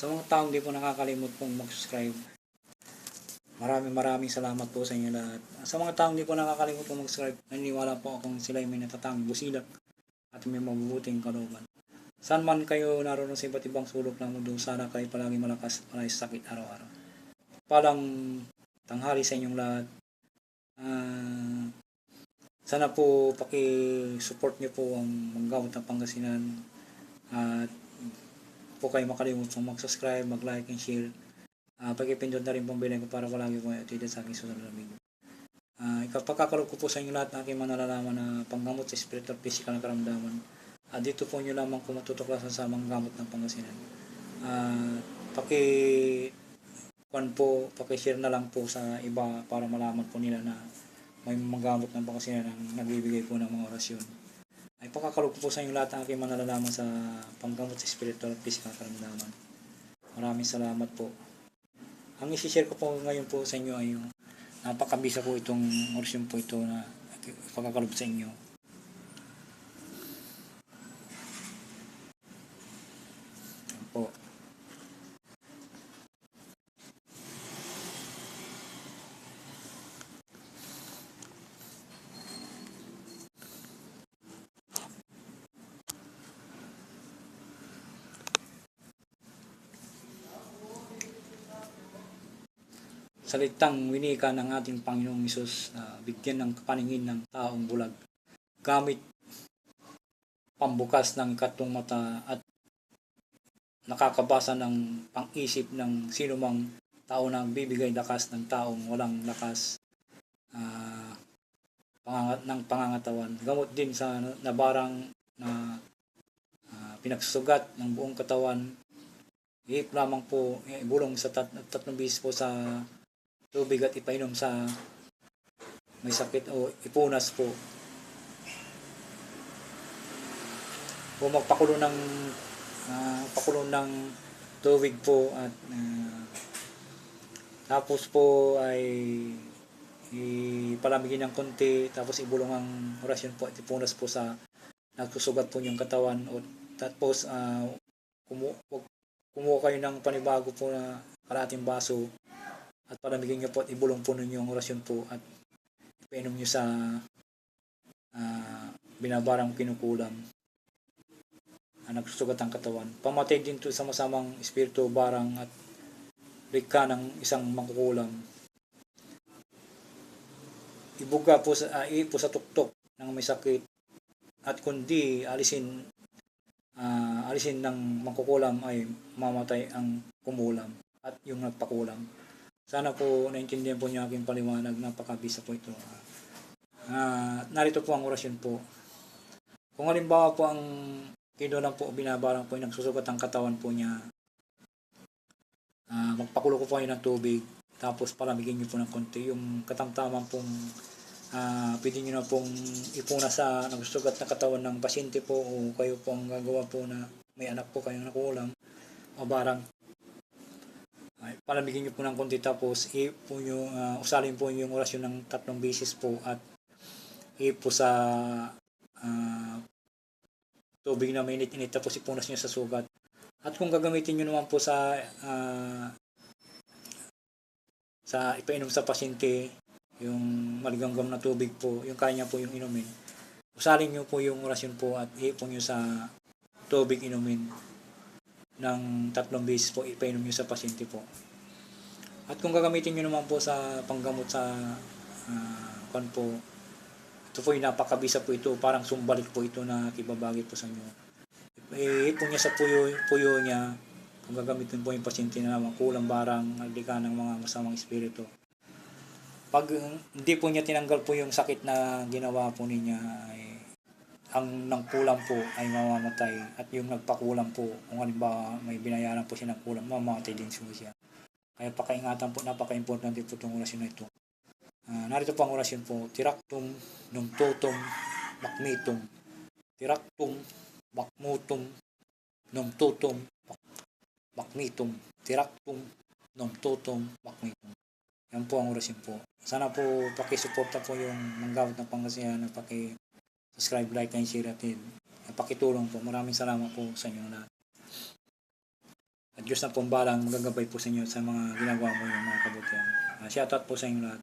Sa mga taong di po nakakalimot pong mag-subscribe, maraming salamat po sa inyo lahat. Sa mga taong di po nakakalimot pong mag-subscribe, naniniwala po akong sila ay may natatanging busilak at may mabubuting kalooban. Saan man kayo naroon sa iba't ibang sulok ng mundo, sana kayo palagi malakas, palagi sa sakit araw-araw. Palang tanghali sa inyong lahat. Sana po paki-support nyo po ang Manggamot ng Pangasinan at po kayo makalimut pong mag-subscribe, mag-like and share. Pag-ipindot na rin pong bilhin ko para palagi po updated sa aking susunod na video. Ipapakakalog ko po sa inyo lahat ng aking manalalaman na panggamot sa spiritual physical na karamdaman. Dito po nyo lamang kung matutuklasan sa Manggamot ng Pangasinan. Paki-share na lang po sa iba para malaman po nila na may Manggamot ng Pangasinan ang nagbibigay po ng mga orasyon. Ay pakakalog ko po sa inyo lahat ng aking manalalaman sa panggamot sa spiritual physical na karamdaman. Maraming salamat po. Ang isi-share ko po ngayon po sa inyo ay yung napakabisa po itong orasyon po ito na pagkakalog sa inyo. Po. Salitang winika ng ating Panginoong Hesus na bigyan ng paningin ng taong bulag gamit pambukas ng ikatlong mata at nakakabasa ng pang-isip ng sinumang tao na bibigay lakas ng taong walang lakas ng pangangatawan. Gamot din sa nabarang na pinagsusugat ng buong katawan. Ihip lamang po, ibulong sa tatlong beses po sa tubig at ipainom sa may sakit o ipunas po. O magpakulo ng tubig po at tapos po ay ipalamigin ng konti, tapos ibulong ang orasyon po at ipunas po sa nagsusugat po niyong katawan. O tapos kumuha kayo ng panibago po na kalahating baso at palamigin nyo po at ibulong po ninyo ang orasyon po at ipainom nyo sa binabarang kinukulam nagsusugat ang katawan. Pamatay din ito sa masamang espiritu, barang at likha ng isang mangkukulam. Ibuga po sa tuktok ng may sakit at kundi alisin ng mangkukulam ay mamatay ang kumulam at yung nagpakulam. Sana po naintindihan po niyo aking paliwanag, napakabisa po ito. Narito po ang orasyon po. Kung halimbawa po ang kinulang po, binabarang po, nagsusugat ang katawan po niya, magpakulo ko po kayo ng tubig, tapos palamigin nyo po ng konti. Yung katamtaman pong pwede nyo na pong ipuna sa nagsusugat na katawan ng pasyente po, o kayo po ang gagawa po na may anak po kayong nakulang o barang. Palamigin nyo po ng konti, tapos usalin po yung orasyon ng 3 beses po at po sa tubig na mainit-init, tapos ipunas nyo sa sugat. At kung gagamitin nyo naman po sa ipainom sa pasyente, yung maligamgam na tubig po, yung kanya po yung inumin, usalin nyo po yung orasyon po at iipon nyo sa tubig inumin ng 3 beses po, ipainom nyo sa pasyente po. At kung gagamitin nyo naman po sa panggamot sa ito po yung napakabisa po ito, parang sumbalik po ito na kibabagi po sa inyo. Iipon niya sa puyo niya, kung gagamitin po yung pasyente na naman, kulang barang, nagdika ng mga masamang espiritu. Pag hindi po niya tinanggal po yung sakit na ginawa po niya, ang nangkulam po ay mamamatay, at yung nagpakulam po, kung halimbawa may binayaran po siya ng kulam, mamamatay din siya. Kaya pakaingatan po, napaka-importante po itong orasyon na ito. Narito po ang orasyon po. Tiraktum numtotum makmitum. Tiraktum makmutum numtotum makmitum. Tiraktum numtotum makmitum. Yan po ang orasyon po. Sana po pakisuporta po yung Manggamot ng Pangasinan, paki-subscribe, like, and share, at pakitulong po. Maraming salamat po sa inyo lahat. At Diyos na po ang balang magagabay po sa inyo sa mga ginagawa mo yung mga kabutihan. Shoutout po sa inyo lahat.